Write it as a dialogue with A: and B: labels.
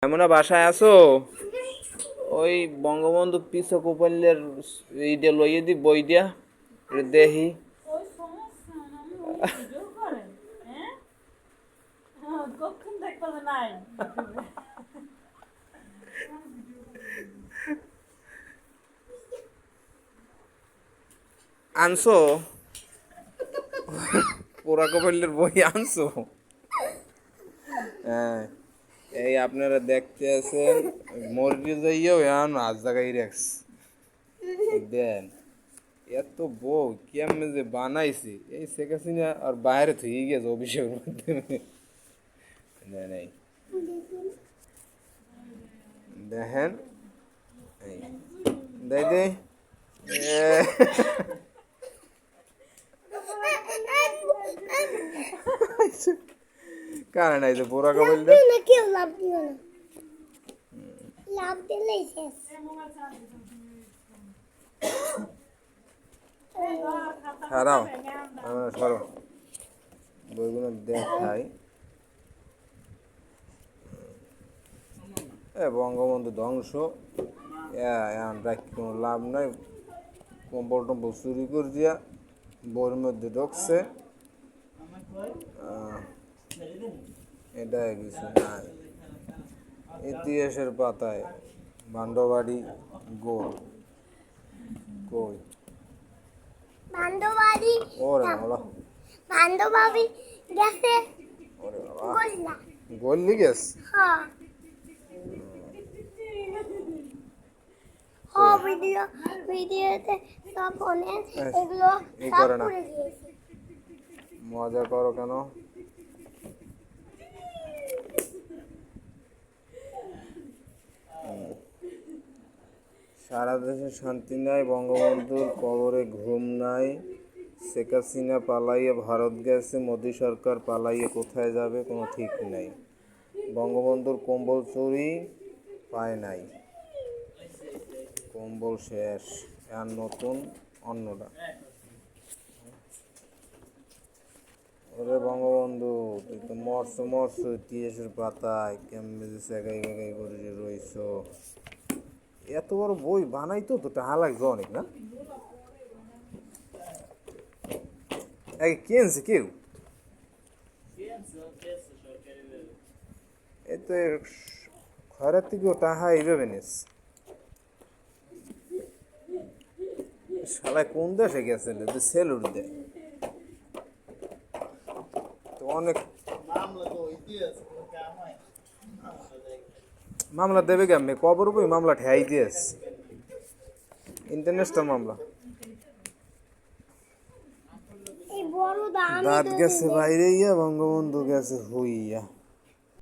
A: এমন বাসায় আছো? ওই বঙ্গবন্ধু পিছক উপন্যের এইটা লইয়ে দি বই দিয়া দেখি। আনছো? পোড়া কপালের বই আনছো? হ্যাঁ, এই আপনারা দেখতে আছেন মর্গি যাইয়াও এখন হাত জায়গায় রাখছে। দেন এত বউ কেমনে যে বানাইছে, এই শেখ হাসিনা আর বাইরে থেকে গেছে অভিষেকের মাধ্যমে। নেই দেখেন, এই দেই দে কারণ এই যে পোড়া কপাল খারাও সরো বইগুলো দেখাই। বঙ্গবন্ধু ধ্বংস, এখন কোনো লাভ নাই। কম্বল টম্বল চুরি করে দিয়া বইয়ের মধ্যে ঢুকছে, এটা কিছু নাই। ইতিহাসের পাতায় ভান্ডবাড়ি গোল কই
B: ভান্ডবাড়ি
A: ওরে বাবা,
B: ভান্ডবাড়ি গেছে
A: ওরে বাবা
B: গোল্লা।
A: গল্লি গেছে।
B: হ্যাঁ ভিডিওতে সব অনেক এগুলো
A: এই
B: সব
A: করে না,
B: পুড়ে গিয়েছে।
A: মজা করো কেন? সারা দেশে শান্তি নাই, বঙ্গবন্ধুর কবরে ঘুম নাই। শেখ হাসিনা পালাইয়ে ভারত গেছে, মোদী সরকার পালাইয়ে কোথায় যাবে কোনো ঠিক নাই। বঙ্গবন্ধুর কম্বল চুরি পায় নাই, কম্বল শেষ, আর নতুন অন্যটা। ওরে বঙ্গবন্ধু, তুই তো মরছো ইতিহাসের পাতায় কেমনে যে সেগাই গাগাই করে যে রইছ। এত বড় বই বানাইতো তো টাকা লাগবে অনেক না? কিনছে কেউ? এই তো খয়রার থেকেও টাকা এইভাবে নিস। শালায় কোন দেশে গেছে সেলুট দেয় তো অনেক। মামলা দেবে কেমনে? কবর বই মামলা ঠেয়াই দিয়েস, ইন্টারন্যাশনাল মামলা।
B: এই বড় দামি
A: দাঁত গেছে বাইরে, বঙ্গবন্ধু গেছে হইয়া।